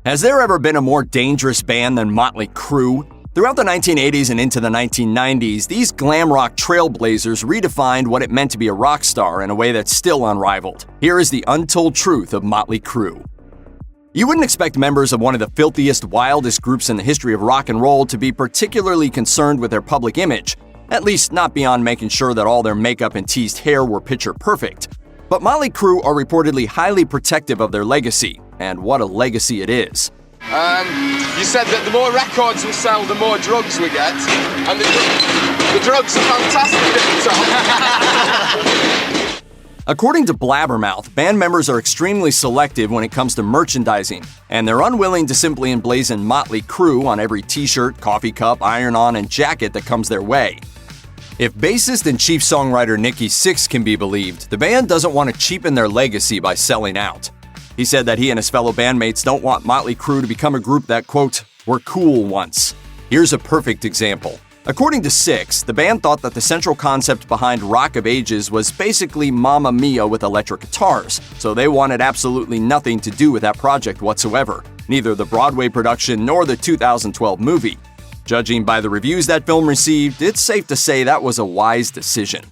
Has there ever been a more dangerous band than Motley Crue? Throughout the 1980s and into the 1990s, these glam rock trailblazers redefined what it meant to be a rock star in a way that's still unrivaled. Here is the untold truth of Motley Crue. You wouldn't expect members of one of the filthiest, wildest groups in the history of rock and roll to be particularly concerned with their public image, at least not beyond making sure that all their makeup and teased hair were picture perfect. But Motley Crue are reportedly highly protective of their legacy, and what a legacy it is. You said that the more records we sell, the more drugs we get, and the drugs are fantastic at the top. According to Blabbermouth, band members are extremely selective when it comes to merchandising, and they're unwilling to simply emblazon Motley Crue on every t-shirt, coffee cup, iron-on, and jacket that comes their way. If bassist and chief songwriter Nikki Sixx can be believed, the band doesn't want to cheapen their legacy by selling out. He said that he and his fellow bandmates don't want Motley Crue to become a group that, quote, were cool once. Here's a perfect example. According to Sixx, the band thought that the central concept behind Rock of Ages was basically Mamma Mia with electric guitars, so they wanted absolutely nothing to do with that project whatsoever, neither the Broadway production nor the 2012 movie. Judging by the reviews that film received, it's safe to say that was a wise decision.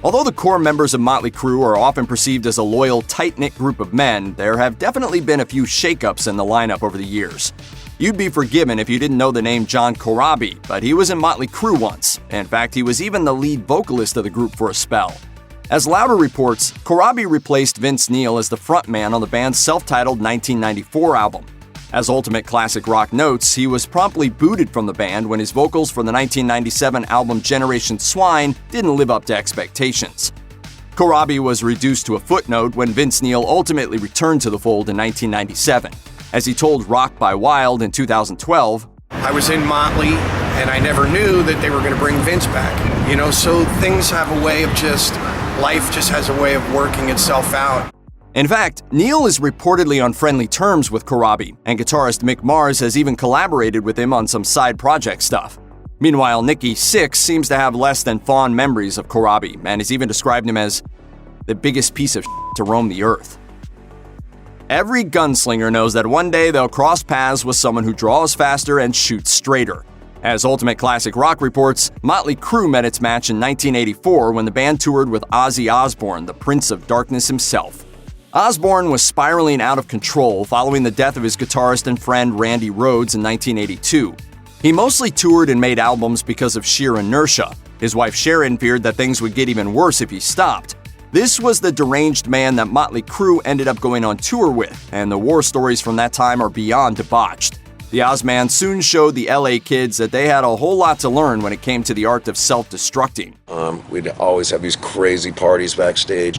Although the core members of Motley Crue are often perceived as a loyal, tight-knit group of men, there have definitely been a few shakeups in the lineup over the years. You'd be forgiven if you didn't know the name John Corabi, but he was in Motley Crue once. In fact, he was even the lead vocalist of the group for a spell. As Louder reports, Corabi replaced Vince Neil as the frontman on the band's self-titled 1994 album. As Ultimate Classic Rock notes, he was promptly booted from the band when his vocals for the 1997 album Generation Swine didn't live up to expectations. Corabi was reduced to a footnote when Vince Neil ultimately returned to the fold in 1997. As he told Rock by Wild in 2012, I was in Motley, and I never knew that they were going to bring Vince back. So things have a way of life just has a way of working itself out. In fact, Neil is reportedly on friendly terms with Corabi, and guitarist Mick Mars has even collaborated with him on some side project stuff. Meanwhile, Nikki Sixx seems to have less than fond memories of Corabi, and has even described him as the biggest piece of to roam the earth. Every gunslinger knows that one day they'll cross paths with someone who draws faster and shoots straighter. As Ultimate Classic Rock reports, Motley Crue met its match in 1984 when the band toured with Ozzy Osbourne, the Prince of Darkness himself. Osbourne was spiraling out of control following the death of his guitarist and friend Randy Rhoads in 1982. He mostly toured and made albums because of sheer inertia. His wife Sharon feared that things would get even worse if he stopped. This was the deranged man that Motley Crue ended up going on tour with, and the war stories from that time are beyond debauched. The Ozman soon showed the LA kids that they had a whole lot to learn when it came to the art of self-destructing. We'd always have these crazy parties backstage.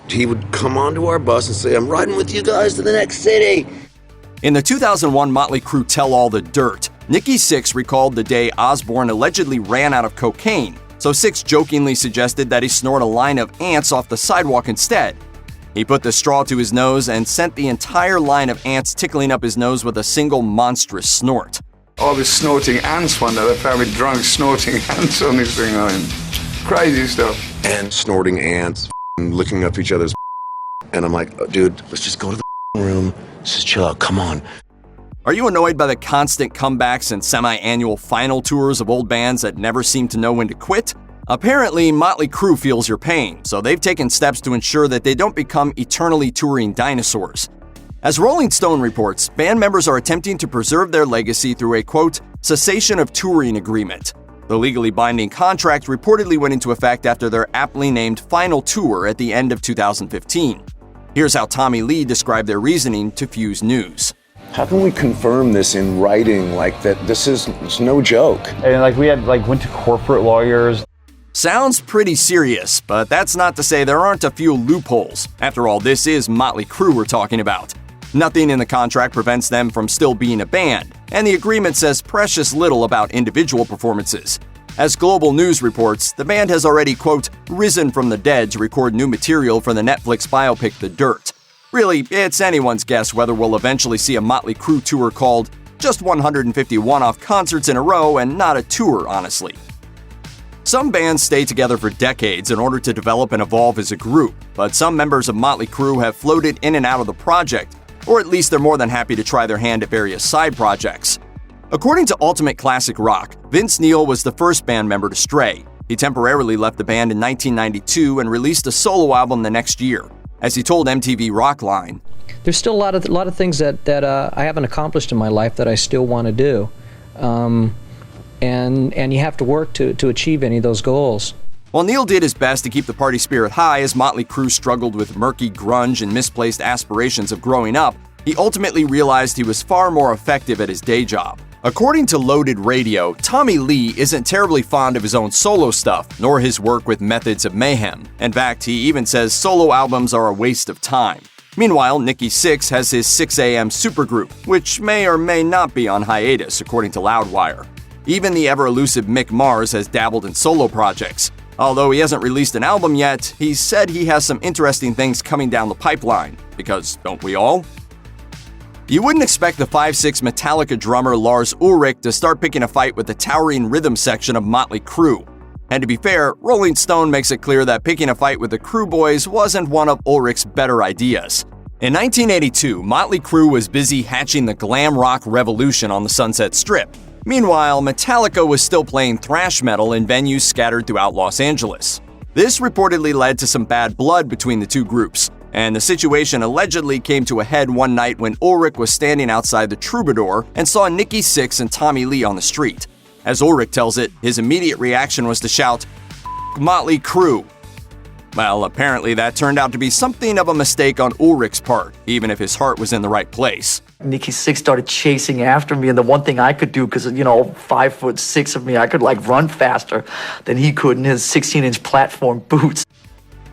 He would come onto our bus and say, I'm riding with you guys to the next city. In the 2001 Motley Crue Tell All the Dirt, Nikki Sixx recalled the day Osbourne allegedly ran out of cocaine, so Sixx jokingly suggested that he snort a line of ants off the sidewalk instead. He put the straw to his nose and sent the entire line of ants tickling up his nose with a single monstrous snort. I was snorting ants one day. They found me drunk snorting ants on this thing. Crazy stuff. And snorting ants, licking up each other's, and I'm like, dude, let's just go to the room, let's just chill out, come on. Are you annoyed by the constant comebacks and semi-annual final tours of old bands that never seem to know when to quit? Apparently, Motley Crue feels your pain, so they've taken steps to ensure that they don't become eternally touring dinosaurs. As Rolling Stone reports, band members are attempting to preserve their legacy through a, quote, cessation of touring agreement. The legally binding contract reportedly went into effect after their aptly named final tour at the end of 2015. Here's how Tommy Lee described their reasoning to Fuse News. How can we confirm this in writing, like that it's no joke? And we went to corporate lawyers. Sounds pretty serious, but that's not to say there aren't a few loopholes. After all, this is Motley Crue we're talking about. Nothing in the contract prevents them from still being a band, and the agreement says precious little about individual performances. As Global News reports, the band has already, quote, risen from the dead to record new material for the Netflix biopic The Dirt. Really, it's anyone's guess whether we'll eventually see a Motley Crue tour called just 150 one-off concerts in a row and not a tour, honestly. Some bands stay together for decades in order to develop and evolve as a group, but some members of Motley Crue have floated in and out of the project, or at least they're more than happy to try their hand at various side projects. According to Ultimate Classic Rock, Vince Neil was the first band member to stray. He temporarily left the band in 1992 and released a solo album the next year. As he told MTV Rockline, "There's still a lot of things that I haven't accomplished in my life that I still want to do, and you have to work to achieve any of those goals." While Neil did his best to keep the party spirit high as Motley Crue struggled with murky grunge and misplaced aspirations of growing up, he ultimately realized he was far more effective at his day job. According to Loaded Radio, Tommy Lee isn't terribly fond of his own solo stuff, nor his work with Methods of Mayhem. In fact, he even says solo albums are a waste of time. Meanwhile, Nikki Sixx has his 6 a.m. supergroup, which may or may not be on hiatus, according to Loudwire. Even the ever-elusive Mick Mars has dabbled in solo projects. Although he hasn't released an album yet, he said he has some interesting things coming down the pipeline, because don't we all? You wouldn't expect the 5'6" Metallica drummer Lars Ulrich to start picking a fight with the towering rhythm section of Motley Crue. And to be fair, Rolling Stone makes it clear that picking a fight with the Crue boys wasn't one of Ulrich's better ideas. In 1982, Motley Crue was busy hatching the glam rock revolution on the Sunset Strip. Meanwhile, Metallica was still playing thrash metal in venues scattered throughout Los Angeles. This reportedly led to some bad blood between the two groups, and the situation allegedly came to a head one night when Ulrich was standing outside the Troubadour and saw Nikki Sixx and Tommy Lee on the street. As Ulrich tells it, his immediate reaction was to shout, "F*** Motley Crue." Well, apparently that turned out to be something of a mistake on Ulrich's part, even if his heart was in the right place. Nikki Sixx started chasing after me, and the one thing I could do, because, 5'6" of me, I could run faster than he could in his 16-inch platform boots.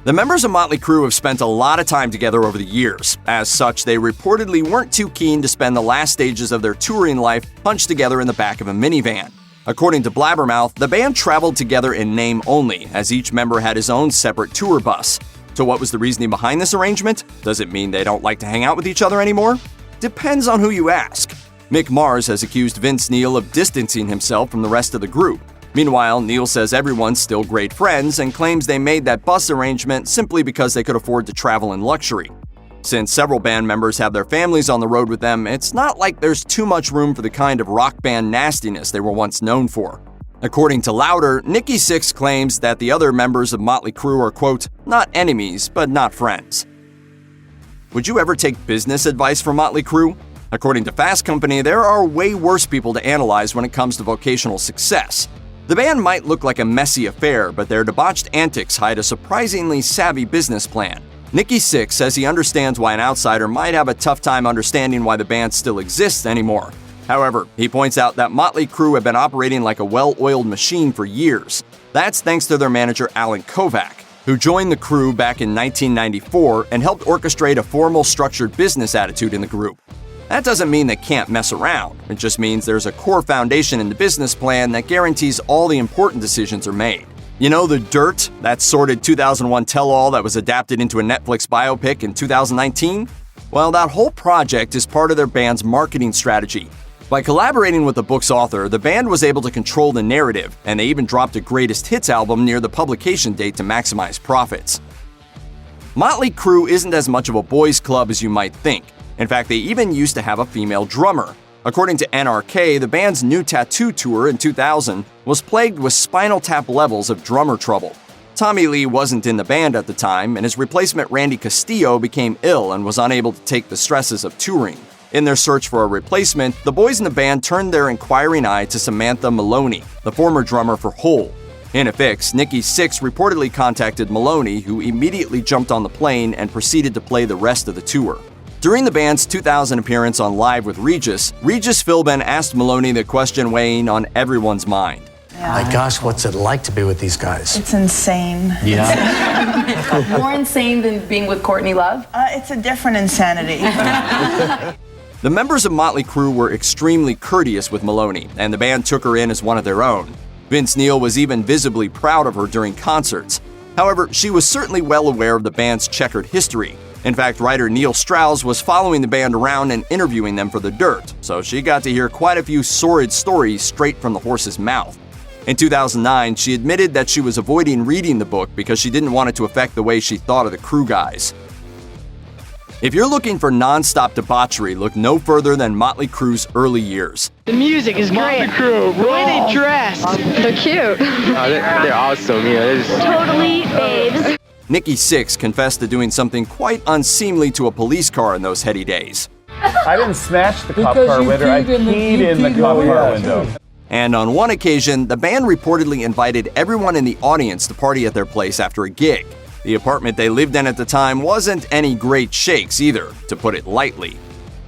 The members of Motley Crue have spent a lot of time together over the years. As such, they reportedly weren't too keen to spend the last stages of their touring life hunched together in the back of a minivan. According to Blabbermouth, the band traveled together in name only, as each member had his own separate tour bus. So what was the reasoning behind this arrangement? Does it mean they don't like to hang out with each other anymore? Depends on who you ask. Mick Mars has accused Vince Neil of distancing himself from the rest of the group. Meanwhile, Neil says everyone's still great friends and claims they made that bus arrangement simply because they could afford to travel in luxury. Since several band members have their families on the road with them, it's not like there's too much room for the kind of rock band nastiness they were once known for. According to Louder, Nikki Sixx claims that the other members of Motley Crue are, quote, "not enemies, but not friends." Would you ever take business advice from Motley Crue? According to Fast Company, there are way worse people to analyze when it comes to vocational success. The band might look like a messy affair, but their debauched antics hide a surprisingly savvy business plan. Nikki Sixx says he understands why an outsider might have a tough time understanding why the band still exists anymore. However, he points out that Motley Crue have been operating like a well-oiled machine for years. That's thanks to their manager Alan Kovac, who joined the Crue back in 1994 and helped orchestrate a formal, structured business attitude in the group. That doesn't mean they can't mess around. It just means there's a core foundation in the business plan that guarantees all the important decisions are made. You know The Dirt, that sordid 2001 tell-all that was adapted into a Netflix biopic in 2019? Well, that whole project is part of their band's marketing strategy. By collaborating with the book's author, the band was able to control the narrative, and they even dropped a greatest hits album near the publication date to maximize profits. Motley Crue isn't as much of a boys' club as you might think. In fact, they even used to have a female drummer. According to NRK, the band's new tattoo tour in 2000 was plagued with Spinal Tap levels of drummer trouble. Tommy Lee wasn't in the band at the time, and his replacement Randy Castillo became ill and was unable to take the stresses of touring. In their search for a replacement, the boys in the band turned their inquiring eye to Samantha Maloney, the former drummer for Hole. In a fix, Nikki Sixx reportedly contacted Maloney, who immediately jumped on the plane and proceeded to play the rest of the tour. During the band's 2000 appearance on Live with Regis Philbin asked Maloney the question weighing on everyone's mind. Yeah. My gosh, what's it like to be with these guys? It's insane. Yeah. More insane than being with Courtney Love? It's a different insanity. The members of Motley Crue were extremely courteous with Maloney, and the band took her in as one of their own. Vince Neil was even visibly proud of her during concerts. However, she was certainly well aware of the band's checkered history. In fact, writer Neil Strauss was following the band around and interviewing them for The Dirt, so she got to hear quite a few sordid stories straight from the horse's mouth. In 2009, she admitted that she was avoiding reading the book because she didn't want it to affect the way she thought of the Crue guys. If you're looking for non-stop debauchery, look no further than Motley Crue's early years. The music is great. Motley Crue, the way they dress. They're cute. They're awesome. They're just... Totally babes. Nikki Sixx confessed to doing something quite unseemly to a police car in those heady days. I didn't smash the cop car window, I peed in the cop car window. And on one occasion, the band reportedly invited everyone in the audience to party at their place after a gig. The apartment they lived in at the time wasn't any great shakes either, to put it lightly.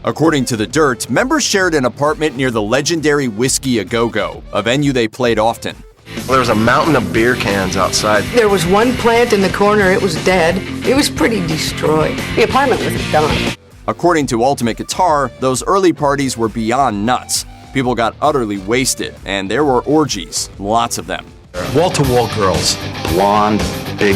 According to The Dirt, members shared an apartment near the legendary Whiskey A Go-Go, a venue they played often. Well, there was a mountain of beer cans outside. There was one plant in the corner, it was dead. It was pretty destroyed. The apartment was done. According to Ultimate Guitar, those early parties were beyond nuts. People got utterly wasted, and there were orgies, lots of them. Wall-to-wall girls, blonde, big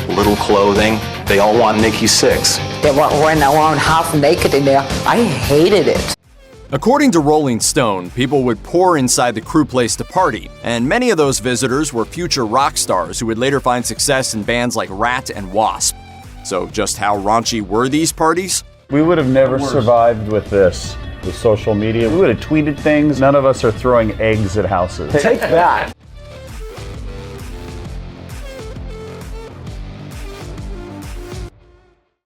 little clothing. They all want Nikki Sixx. They were wearing around half naked in there. I hated it. According to Rolling Stone, people would pour inside the Crue place to party, and many of those visitors were future rock stars who would later find success in bands like Rat and Wasp. So just how raunchy were these parties? We would have never survived with this. With social media, we would have tweeted things. None of us are throwing eggs at houses. Take that.